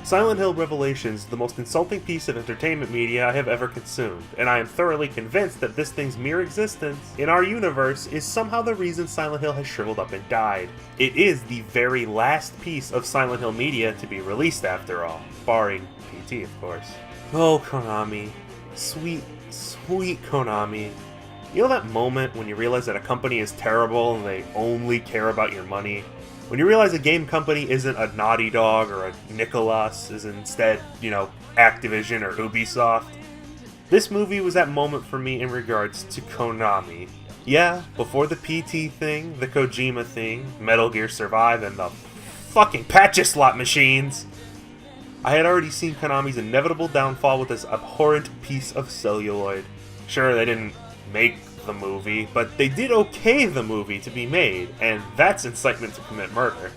Silent Hill Revelations is the most insulting piece of entertainment media I have ever consumed, and I am thoroughly convinced that this thing's mere existence in our universe is somehow the reason Silent Hill has shriveled up and died. It is the very last piece of Silent Hill media to be released after all, barring PT of course. Oh, Konami. Sweet, sweet Konami. You know that moment when you realize that a company is terrible and they only care about your money? When you realize a game company isn't a Naughty Dog or a Nicholas, is instead, Activision or Ubisoft? This movie was that moment for me in regards to Konami. Yeah, before the PT thing, the Kojima thing, Metal Gear Survive, and the fucking patch slot machines, I had already seen Konami's inevitable downfall with this abhorrent piece of celluloid. Sure, they didn't make the movie, but they did okay the movie to be made, and that's incitement to commit murder.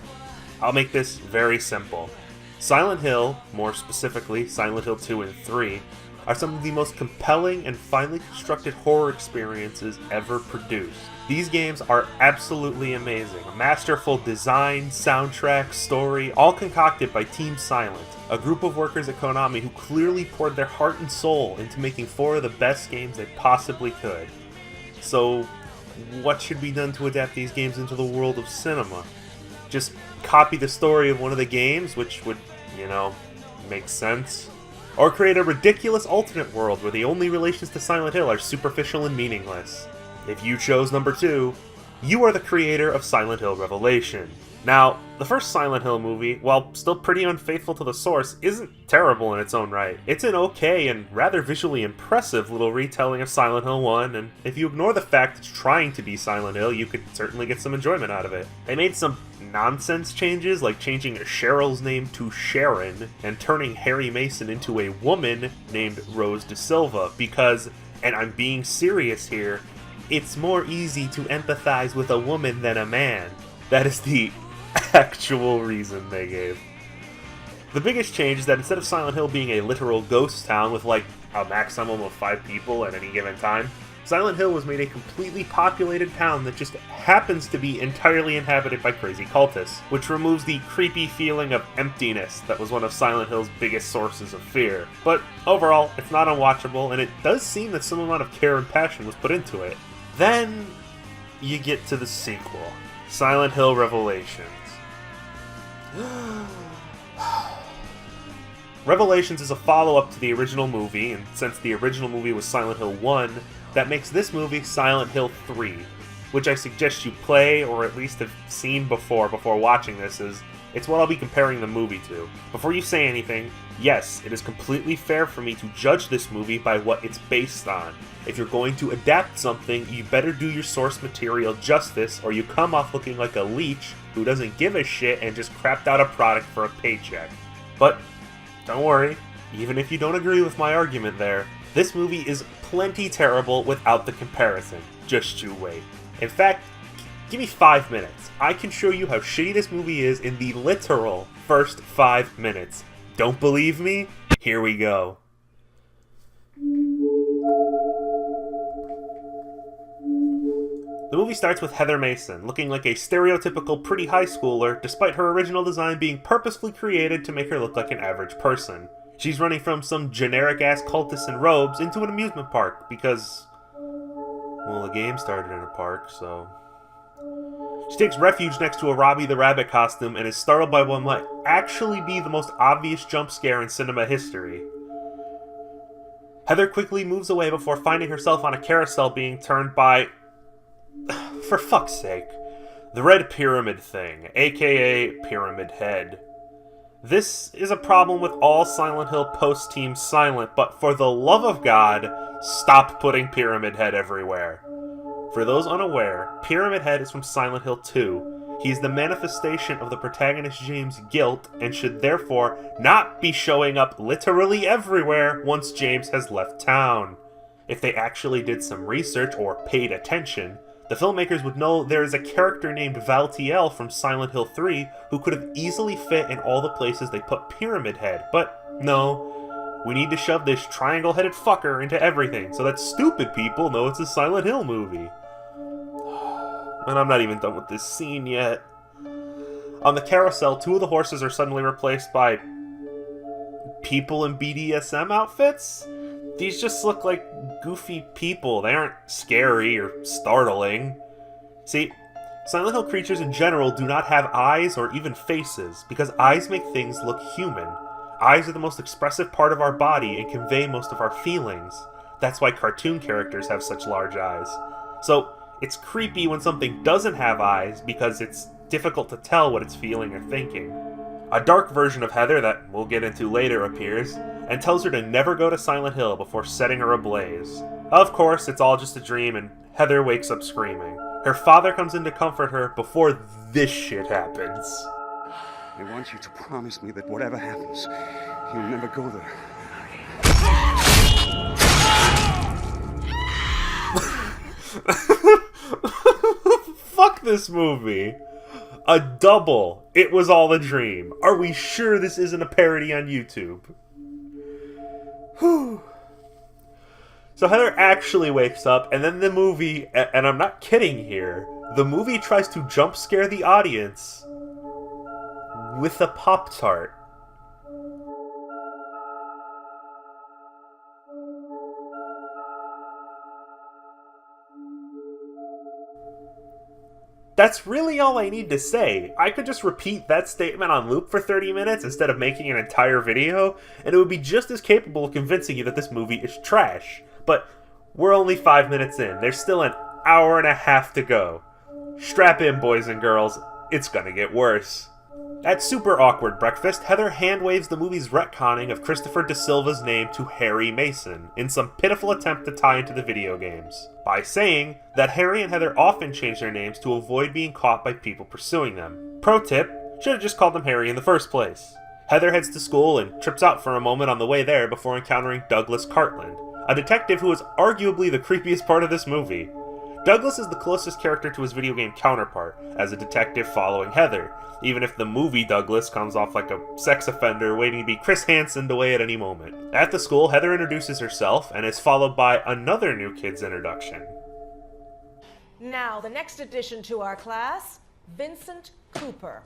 I'll make this very simple. Silent Hill, more specifically Silent Hill 2 and 3, are some of the most compelling and finely constructed horror experiences ever produced. These games are absolutely amazing. A masterful design, soundtrack, story, all concocted by Team Silent, a group of workers at Konami who clearly poured their heart and soul into making 4 of the best games they possibly could. So, what should be done to adapt these games into the world of cinema? Just copy the story of one of the games, which would, make sense? Or create a ridiculous alternate world where the only relations to Silent Hill are superficial and meaningless? If you chose number 2, you are the creator of Silent Hill Revelation. Now, the first Silent Hill movie, while still pretty unfaithful to the source, isn't terrible in its own right. It's an okay and rather visually impressive little retelling of Silent Hill 1, and if you ignore the fact it's trying to be Silent Hill, you could certainly get some enjoyment out of it. They made some nonsense changes, like changing Cheryl's name to Sharon, and turning Harry Mason into a woman named Rose De Silva, because, and I'm being serious here, it's more easy to empathize with a woman than a man. That is the actual reason they gave. The biggest change is that instead of Silent Hill being a literal ghost town with like a maximum of 5 people at any given time, Silent Hill was made a completely populated town that just happens to be entirely inhabited by crazy cultists, which removes the creepy feeling of emptiness that was one of Silent Hill's biggest sources of fear. But overall, it's not unwatchable, and it does seem that some amount of care and passion was put into it. Then you get to the sequel, Silent Hill Revelations. Revelations is a follow-up to the original movie, and since the original movie was Silent Hill 1, that makes this movie Silent Hill 3, which I suggest you play or at least have seen before watching this, as it's what I'll be comparing the movie to. Before you say anything, yes, it is completely fair for me to judge this movie by what it's based on. If you're going to adapt something, you better do your source material justice, or you come off looking like a leech who doesn't give a shit and just crapped out a product for a paycheck. But don't worry, even if you don't agree with my argument there, this movie is plenty terrible without the comparison. Just you wait. In fact, give me 5 minutes. I can show you how shitty this movie is in the literal first 5 minutes. Don't believe me? Here we go. The movie starts with Heather Mason, looking like a stereotypical pretty high schooler, despite her original design being purposefully created to make her look like an average person. She's running from some generic-ass cultists in robes into an amusement park, because, well, the game started in a park, so... She takes refuge next to a Robbie the Rabbit costume and is startled by what might actually be the most obvious jump scare in cinema history. Heather quickly moves away before finding herself on a carousel being turned by... for fuck's sake. The Red Pyramid Thing, aka Pyramid Head. This is a problem with all Silent Hill post-Team Silent, but for the love of God, stop putting Pyramid Head everywhere. For those unaware, Pyramid Head is from Silent Hill 2. He is the manifestation of the protagonist James' guilt, and should therefore not be showing up literally everywhere once James has left town. If they actually did some research or paid attention, the filmmakers would know there is a character named Valtiel from Silent Hill 3 who could have easily fit in all the places they put Pyramid Head, but no. We need to shove this triangle-headed fucker into everything so that stupid people know it's a Silent Hill movie. And I'm not even done with this scene yet. On the carousel, 2 of the horses are suddenly replaced by people in BDSM outfits? These just look like goofy people. They aren't scary or startling. See, Silent Hill creatures in general do not have eyes or even faces, because eyes make things look human. Eyes are the most expressive part of our body and convey most of our feelings. That's why cartoon characters have such large eyes. So, it's creepy when something doesn't have eyes because it's difficult to tell what it's feeling or thinking. A dark version of Heather that we'll get into later appears, and tells her to never go to Silent Hill before setting her ablaze. Of course, it's all just a dream, and Heather wakes up screaming. Her father comes in to comfort her before this shit happens. I want you to promise me that whatever happens, you'll never go there. Fuck this movie. A double. It was all a dream. Are we sure this isn't a parody on YouTube? Whew. So Heather actually wakes up, and then the movie, and I'm not kidding here, the movie tries to jump scare the audience with a Pop-Tart. That's really all I need to say. I could just repeat that statement on loop for 30 minutes instead of making an entire video, and it would be just as capable of convincing you that this movie is trash. But we're only 5 minutes in. There's still an hour and a half to go. Strap in, boys and girls. It's gonna get worse. At Super Awkward Breakfast, Heather hand-waves the movie's retconning of Christopher De Silva's name to Harry Mason, in some pitiful attempt to tie into the video games, by saying that Harry and Heather often change their names to avoid being caught by people pursuing them. Pro tip, should have just called them Harry in the first place. Heather heads to school and trips out for a moment on the way there before encountering Douglas Cartland, a detective who is arguably the creepiest part of this movie. Douglas is the closest character to his video game counterpart, as a detective following Heather, even if the movie Douglas comes off like a sex offender waiting to be Chris Hansen away at any moment. At the school, Heather introduces herself and is followed by another new kid's introduction. Now, the next addition to our class, Vincent Cooper.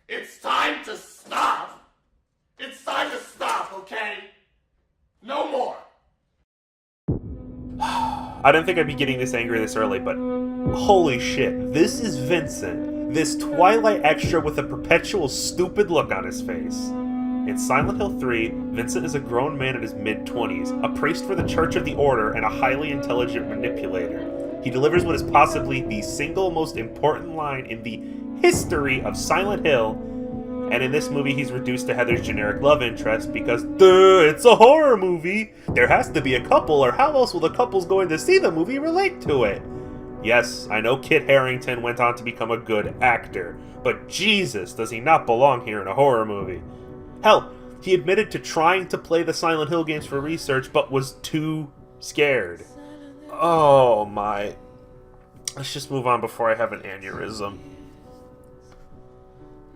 It's time to stop! It's time to stop, okay? No more! I didn't think I'd be getting this angry this early, but holy shit, this is Vincent, this Twilight extra with a perpetual stupid look on his face. In Silent Hill 3, Vincent is a grown man in his mid-20s, a priest for the Church of the Order, and a highly intelligent manipulator. He delivers what is possibly the single most important line in the history of Silent Hill, and in this movie he's reduced to Heather's generic love interest because, duh, it's a horror movie! There has to be a couple, or how else will the couples going to see the movie relate to it? Yes, I know Kit Harington went on to become a good actor, but Jesus, does he not belong here in a horror movie? Hell, he admitted to trying to play the Silent Hill games for research, but was too scared. Oh my. Let's just move on before I have an aneurysm.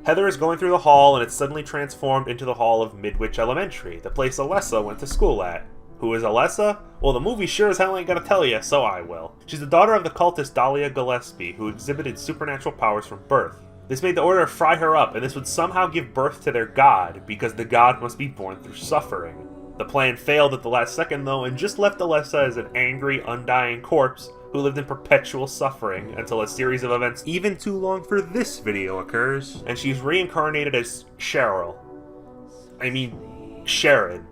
Heather is going through the hall, and it's suddenly transformed into the hall of Midwich Elementary, the place Alessa went to school at. Who is Alessa? Well, the movie sure as hell ain't gonna tell you, so I will. She's the daughter of the cultist Dahlia Gillespie, who exhibited supernatural powers from birth. This made the Order fry her up, and this would somehow give birth to their god, because the god must be born through suffering. The plan failed at the last second, though, and just left Alessa as an angry, undying corpse who lived in perpetual suffering until a series of events even too long for this video occurs, and she's reincarnated as Cheryl. Sharon.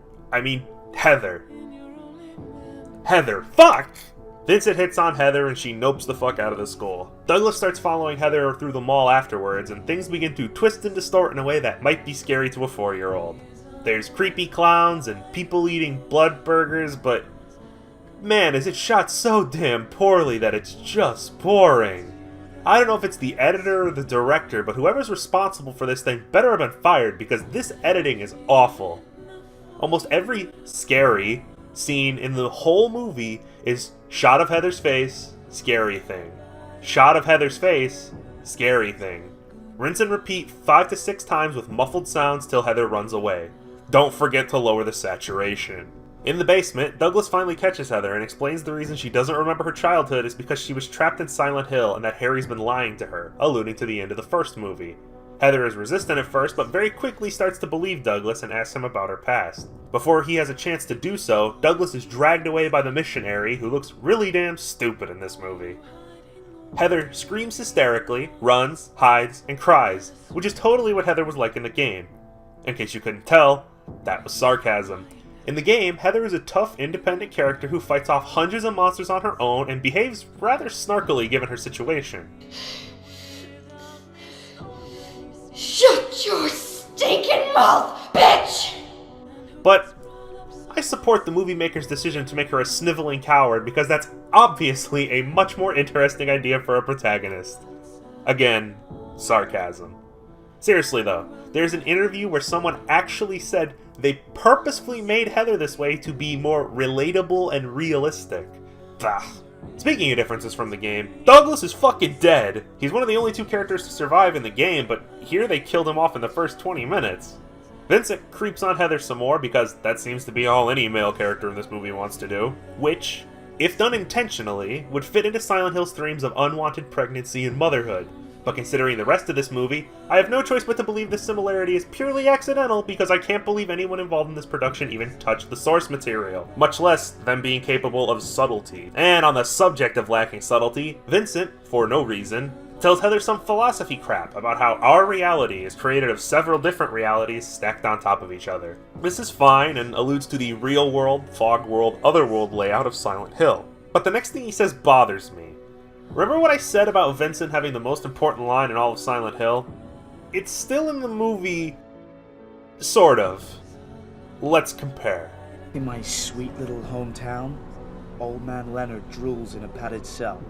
Heather. Fuck! Vincent hits on Heather and she nopes the fuck out of the school. Douglas starts following Heather through the mall afterwards, and things begin to twist and distort in a way that might be scary to a 4-year-old. There's creepy clowns and people eating blood burgers, but man, is it shot so damn poorly that it's just boring. I don't know if it's the editor or the director, but whoever's responsible for this thing better have been fired because this editing is awful. Almost every scary scene in the whole movie is shot of Heather's face, scary thing. Shot of Heather's face, scary thing. Rinse and repeat 5 to 6 times with muffled sounds till Heather runs away. Don't forget to lower the saturation. In the basement, Douglas finally catches Heather and explains the reason she doesn't remember her childhood is because she was trapped in Silent Hill and that Harry's been lying to her, alluding to the end of the first movie. Heather is resistant at first, but very quickly starts to believe Douglas and asks him about her past. Before he has a chance to do so, Douglas is dragged away by the missionary, who looks really damn stupid in this movie. Heather screams hysterically, runs, hides, and cries, which is totally what Heather was like in the game. In case you couldn't tell, that was sarcasm. In the game, Heather is a tough, independent character who fights off hundreds of monsters on her own and behaves rather snarkily given her situation. Shut your stinking mouth, bitch! But I support the movie maker's decision to make her a sniveling coward because that's obviously a much more interesting idea for a protagonist. Again, sarcasm. Seriously though, there's an interview where someone actually said they purposefully made Heather this way to be more relatable and realistic. Bah. Speaking of differences from the game, Douglas is fucking dead. He's one of the only two characters to survive in the game, but here they killed him off in the first 20 minutes. Vincent creeps on Heather some more because that seems to be all any male character in this movie wants to do, which, if done intentionally, would fit into Silent Hill's themes of unwanted pregnancy and motherhood. But considering the rest of this movie, I have no choice but to believe this similarity is purely accidental because I can't believe anyone involved in this production even touched the source material, much less them being capable of subtlety. And on the subject of lacking subtlety, Vincent, for no reason, tells Heather some philosophy crap about how our reality is created of several different realities stacked on top of each other. This is fine and alludes to the real world, fog world, otherworld layout of Silent Hill. But the next thing he says bothers me. Remember what I said about Vincent having the most important line in all of Silent Hill? It's still in the movie... sort of. Let's compare. In my sweet little hometown, old man Leonard drools in a padded cell.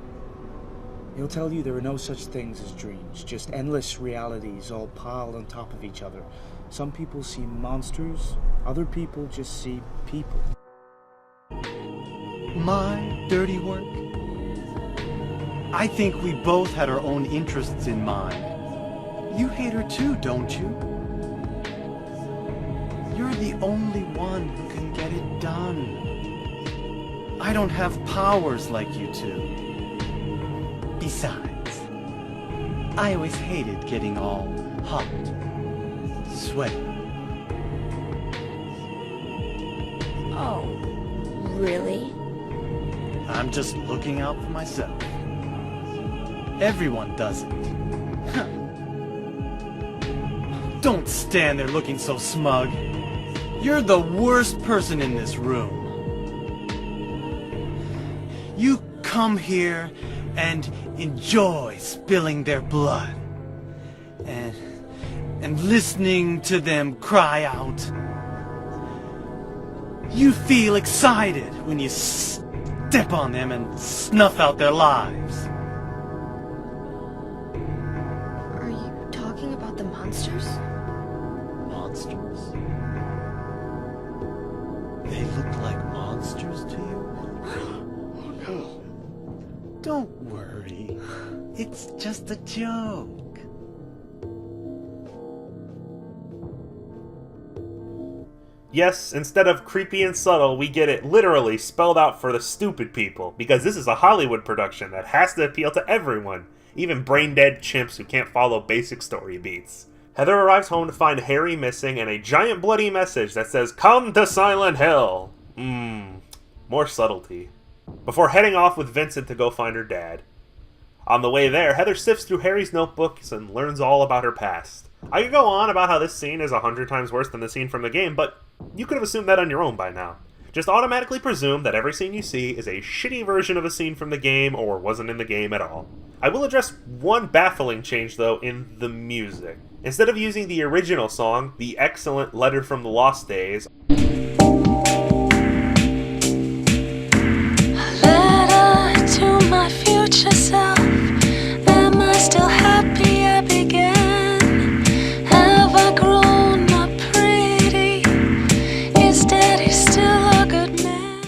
He'll tell you there are no such things as dreams, just endless realities all piled on top of each other. Some people see monsters, other people just see people. My dirty work? I think we both had our own interests in mind. You hate her too, don't you? You're the only one who can get it done. I don't have powers like you two. Besides, I always hated getting all hot, sweaty. Oh, really? I'm just looking out for myself. Everyone does it. Don't stand there looking so smug. You're the worst person in this room. You come here and enjoy spilling their blood and listening to them cry out. You feel excited when you step on them and snuff out their lives. Are you talking about the monsters? Monsters? They look like monsters to you? Oh no. Don't worry. It's just a joke. Yes, instead of creepy and subtle, we get it literally spelled out for the stupid people, because this is a Hollywood production that has to appeal to everyone, even brain-dead chimps who can't follow basic story beats. Heather arrives home to find Harry missing and a giant bloody message that says, "Come to Silent Hill!" More subtlety. Before heading off with Vincent to go find her dad. On the way there, Heather sifts through Harry's notebooks and learns all about her past. I could go on about how this scene is 100 times worse than the scene from the game, but you could have assumed that on your own by now. Just automatically presume that every scene you see is a shitty version of a scene from the game or wasn't in the game at all. I will address one baffling change though in the music. Instead of using the original song, the excellent Letter from the Lost Days, letter to my future self. Am I still happy I began? Have I grown up pretty? Is Daddy still a good man?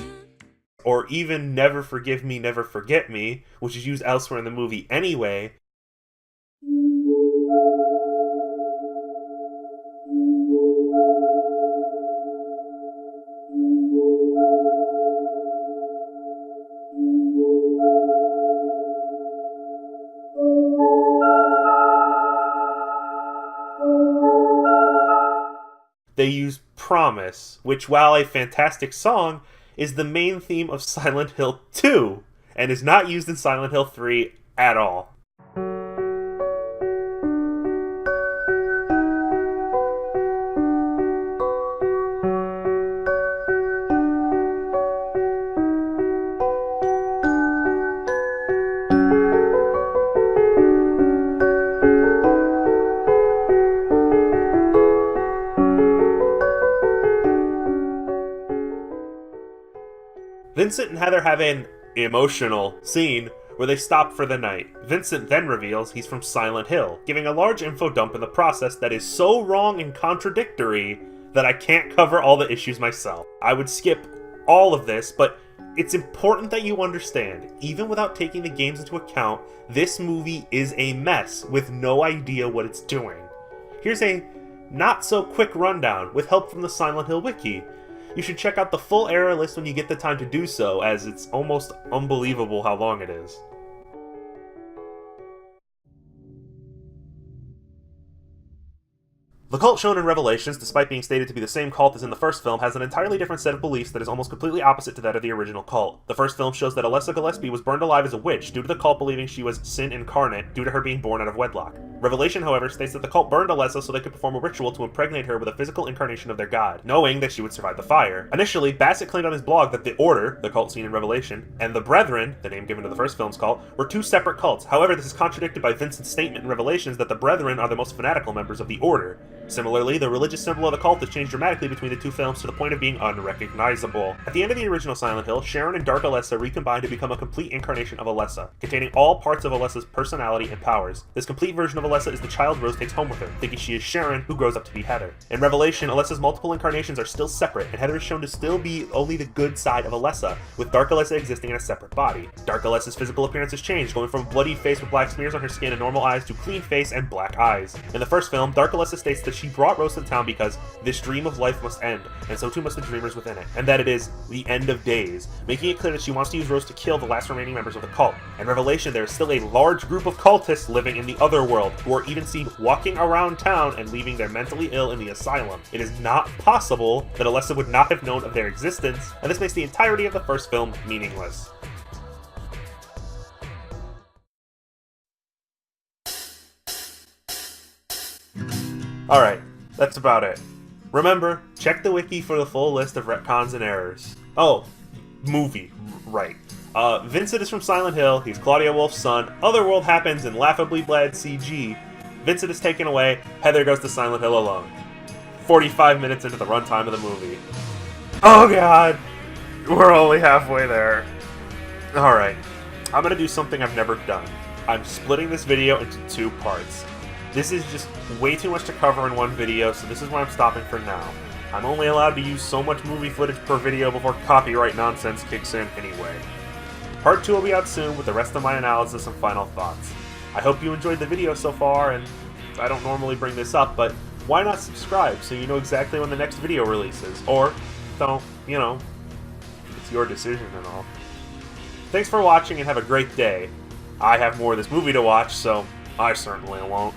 or even Never Forgive Me, Never Forget Me, which is used elsewhere in the movie anyway, they use Promise, which, while a fantastic song, is the main theme of Silent Hill 2, and is not used in Silent Hill 3 at all. Vincent and Heather have an emotional scene where they stop for the night. Vincent then reveals he's from Silent Hill, giving a large info dump in the process that is so wrong and contradictory that I can't cover all the issues myself. I would skip all of this, but it's important that you understand, even without taking the games into account, this movie is a mess with no idea what it's doing. Here's a not so quick rundown with help from the Silent Hill Wiki. You should check out the full error list when you get the time to do so, as it's almost unbelievable how long it is. The cult shown in Revelations, despite being stated to be the same cult as in the first film, has an entirely different set of beliefs that is almost completely opposite to that of the original cult. The first film shows that Alessa Gillespie was burned alive as a witch due to the cult believing she was sin incarnate due to her being born out of wedlock. Revelation, however, states that the cult burned Alessa so they could perform a ritual to impregnate her with a physical incarnation of their god, knowing that she would survive the fire. Initially, Bassett claimed on his blog that the Order, the cult seen in Revelation, and the Brethren, the name given to the first film's cult, were two separate cults. However, this is contradicted by Vincent's statement in Revelations that the Brethren are the most fanatical members of the Order. Similarly, the religious symbol of the cult has changed dramatically between the two films to the point of being unrecognizable. At the end of the original Silent Hill, Sharon and Dark Alessa recombine to become a complete incarnation of Alessa, containing all parts of Alessa's personality and powers. This complete version of Alessa is the child Rose takes home with her, thinking she is Sharon, who grows up to be Heather. In Revelation, Alessa's multiple incarnations are still separate, and Heather is shown to still be only the good side of Alessa, with Dark Alessa existing in a separate body. Dark Alessa's physical appearance has changed, going from a bloodied face with black smears on her skin and normal eyes to clean face and black eyes. In the first film, Dark Alessa states that she brought Rose to the town because this dream of life must end, and so too must the dreamers within it, and that it is the end of days, making it clear that she wants to use Rose to kill the last remaining members of the cult. In Revelation, there is still a large group of cultists living in the other world, who are even seen walking around town and leaving their mentally ill in the asylum. It is not possible that Alessa would not have known of their existence, and this makes the entirety of the first film meaningless. Alright, that's about it. Remember, check the wiki for the full list of retcons and errors. Oh, movie, right. Vincent is from Silent Hill, he's Claudia Wolf's son, Otherworld happens in laughably bad CG, Vincent is taken away, Heather goes to Silent Hill alone. 45 minutes into the runtime of the movie. Oh god! We're only halfway there. Alright, I'm gonna do something I've never done. I'm splitting this video into two parts. This is just way too much to cover in one video, so this is where I'm stopping for now. I'm only allowed to use so much movie footage per video before copyright nonsense kicks in anyway. Part 2 will be out soon with the rest of my analysis and final thoughts. I hope you enjoyed the video so far, and I don't normally bring this up, but why not subscribe so you know exactly when the next video releases? Or, don't, you know, it's your decision and all. Thanks for watching and have a great day. I have more of this movie to watch, so I certainly won't.